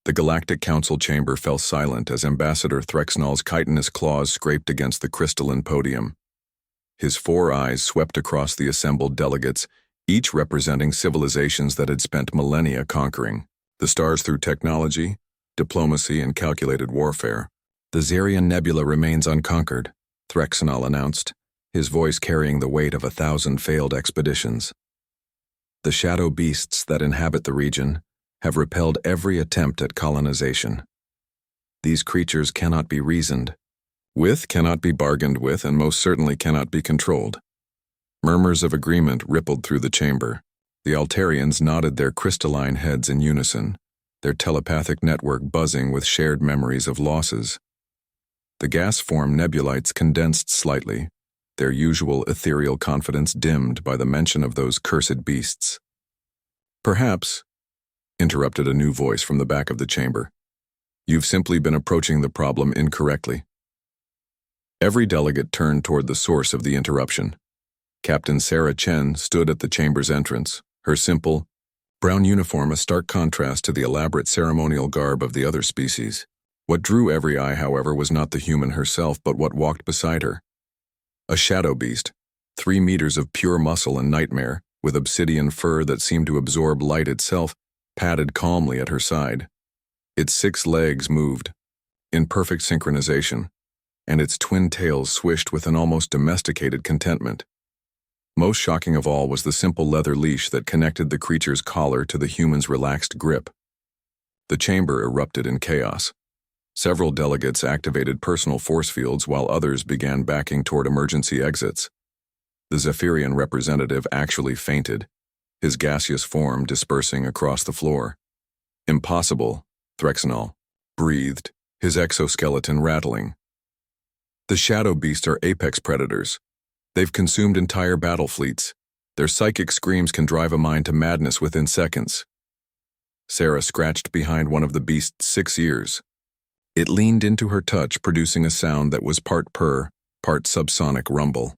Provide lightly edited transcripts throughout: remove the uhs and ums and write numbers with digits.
The Galactic Council chamber fell silent as Ambassador Threxnall's chitinous claws scraped against the crystalline podium. His 4 eyes swept across the assembled delegates, each representing civilizations that had spent millennia conquering. The stars through technology, diplomacy, and calculated warfare. The Zerian Nebula remains unconquered, Threxnall announced, his voice carrying the weight of 1,000 failed expeditions. The shadow beasts that inhabit the region have repelled every attempt at colonization. These creatures cannot be reasoned with, cannot be bargained with, and most certainly cannot be controlled. Murmurs of agreement rippled through the chamber. The Altarians nodded their crystalline heads in unison, their telepathic network buzzing with shared memories of losses. The gas-form nebulites condensed slightly, their usual ethereal confidence dimmed by the mention of those cursed beasts. Perhaps, interrupted a new voice from the back of the chamber, you've simply been approaching the problem incorrectly. Every delegate turned toward the source of the interruption. Captain Sarah Chen stood at the chamber's entrance, her simple, brown uniform a stark contrast to the elaborate ceremonial garb of the other species. What drew every eye, however, was not the human herself, but what walked beside her. A shadow beast, 3 meters of pure muscle and nightmare, with obsidian fur that seemed to absorb light itself, padded calmly at her side. Its 6 legs moved, in perfect synchronization, and its twin tails swished with an almost domesticated contentment. Most shocking of all was the simple leather leash that connected the creature's collar to the human's relaxed grip. The chamber erupted in chaos. Several delegates activated personal force fields while others began backing toward emergency exits. The Zephyrian representative actually fainted, his gaseous form dispersing across the floor. Impossible, Threxnall breathed, his exoskeleton rattling. The shadow beasts are apex predators. They've consumed entire battle fleets. Their psychic screams can drive a mind to madness within seconds. Sarah scratched behind one of the beast's 6 ears. It leaned into her touch, producing a sound that was part purr, part subsonic rumble.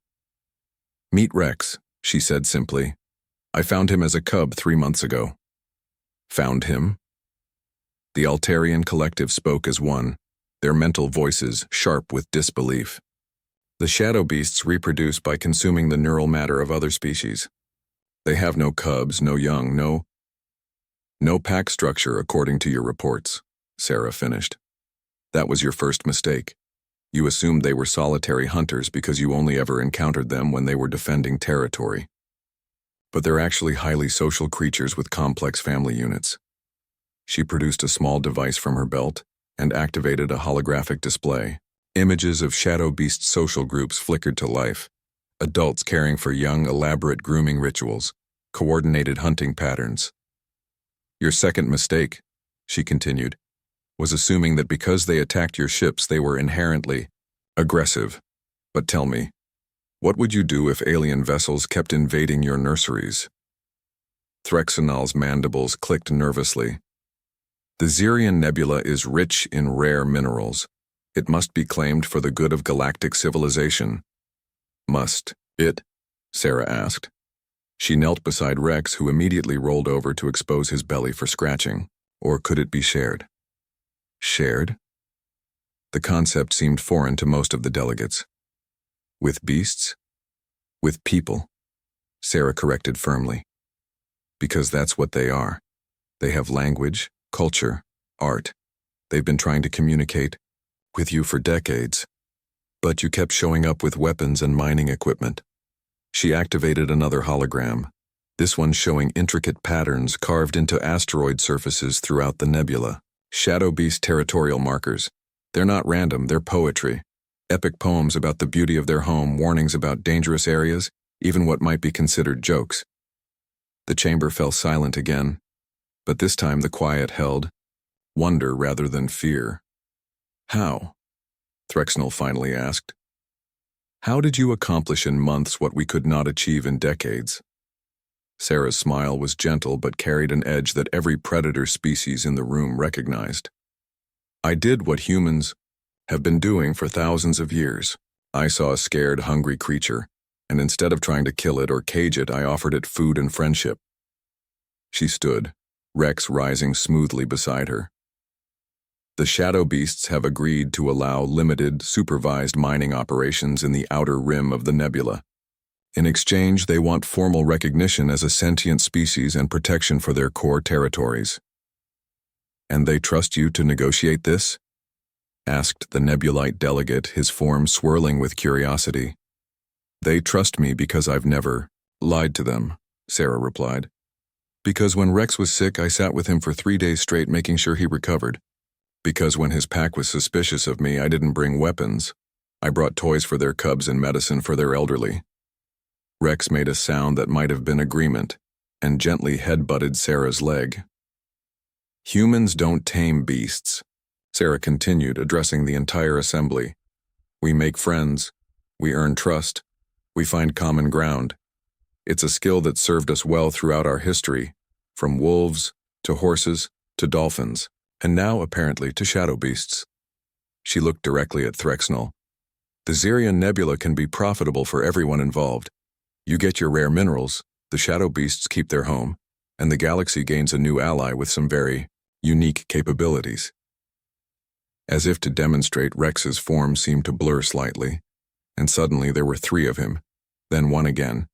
"Meet Rex," she said simply. "I found him as a cub 3 months ago." Found him? The Altarian collective spoke as one, their mental voices sharp with disbelief. The shadow beasts reproduce by consuming the neural matter of other species. They have no cubs, no young, no pack structure according to your reports, Sarah finished. That was your first mistake. You assumed they were solitary hunters because you only ever encountered them when they were defending territory. But they're actually highly social creatures with complex family units. She produced a small device from her belt and activated a holographic display. Images of shadow beast social groups flickered to life. Adults caring for young, elaborate grooming rituals, coordinated hunting patterns. Your second mistake, she continued, was assuming that because they attacked your ships they were inherently aggressive. But tell me, what would you do if alien vessels kept invading your nurseries? Threxnall's mandibles clicked nervously. The Zerian Nebula is rich in rare minerals. It must be claimed for the good of galactic civilization. Must it? Sarah asked. She knelt beside Rex, who immediately rolled over to expose his belly for scratching. Or could it be shared? Shared? The concept seemed foreign to most of the delegates. With beasts? With people, Sarah corrected firmly. Because that's what they are. They have language, culture, art. They've been trying to communicate with you for decades. But you kept showing up with weapons and mining equipment. She activated another hologram, this one showing intricate patterns carved into asteroid surfaces throughout the nebula. Shadow beast territorial markers. They're not random, they're poetry. Epic poems about the beauty of their home, warnings about dangerous areas, even what might be considered jokes. The chamber fell silent again, but this time the quiet held wonder rather than fear. How? Threxnall finally asked. How did you accomplish in months what we could not achieve in decades? Sarah's smile was gentle but carried an edge that every predator species in the room recognized. I did what humans have been doing for thousands of years. I saw a scared, hungry creature, and instead of trying to kill it or cage it, I offered it food and friendship. She stood, Rex rising smoothly beside her. The shadow beasts have agreed to allow limited, supervised mining operations in the outer rim of the nebula. In exchange, they want formal recognition as a sentient species and protection for their core territories. And they trust you to negotiate this? Asked the Nebulite delegate, his form swirling with curiosity. They trust me because I've never lied to them, Sarah replied. Because when Rex was sick, I sat with him for 3 days straight making sure he recovered. Because when his pack was suspicious of me, I didn't bring weapons. I brought toys for their cubs and medicine for their elderly. Rex made a sound that might have been agreement, and gently headbutted Sarah's leg. Humans don't tame beasts, Sarah continued, addressing the entire assembly. We make friends, we earn trust, we find common ground. It's a skill that served us well throughout our history, from wolves to horses to dolphins, and now apparently to shadow beasts. She looked directly at Threxnell. The Xerian Nebula can be profitable for everyone involved. You get your rare minerals, the shadow beasts keep their home, and the galaxy gains a new ally with some very unique capabilities. As if to demonstrate, Rex's form seemed to blur slightly, and suddenly there were 3 of him, then one again,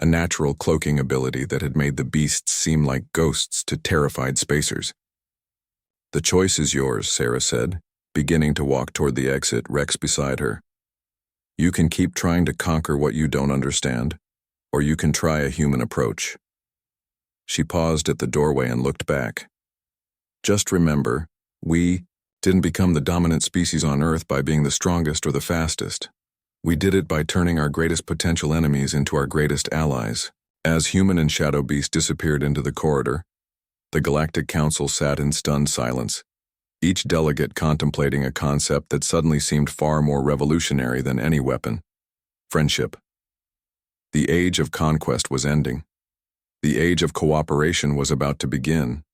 a natural cloaking ability that had made the beasts seem like ghosts to terrified spacers. The choice is yours, Sarah said, beginning to walk toward the exit, Rex beside her. You can keep trying to conquer what you don't understand, or you can try a human approach. She paused at the doorway and looked back. Just remember, we didn't become the dominant species on Earth by being the strongest or the fastest. We did it by turning our greatest potential enemies into our greatest allies. As human and shadow beast disappeared into the corridor, the Galactic Council sat in stunned silence, each delegate contemplating a concept that suddenly seemed far more revolutionary than any weapon: friendship. The age of conquest was ending. The age of cooperation was about to begin.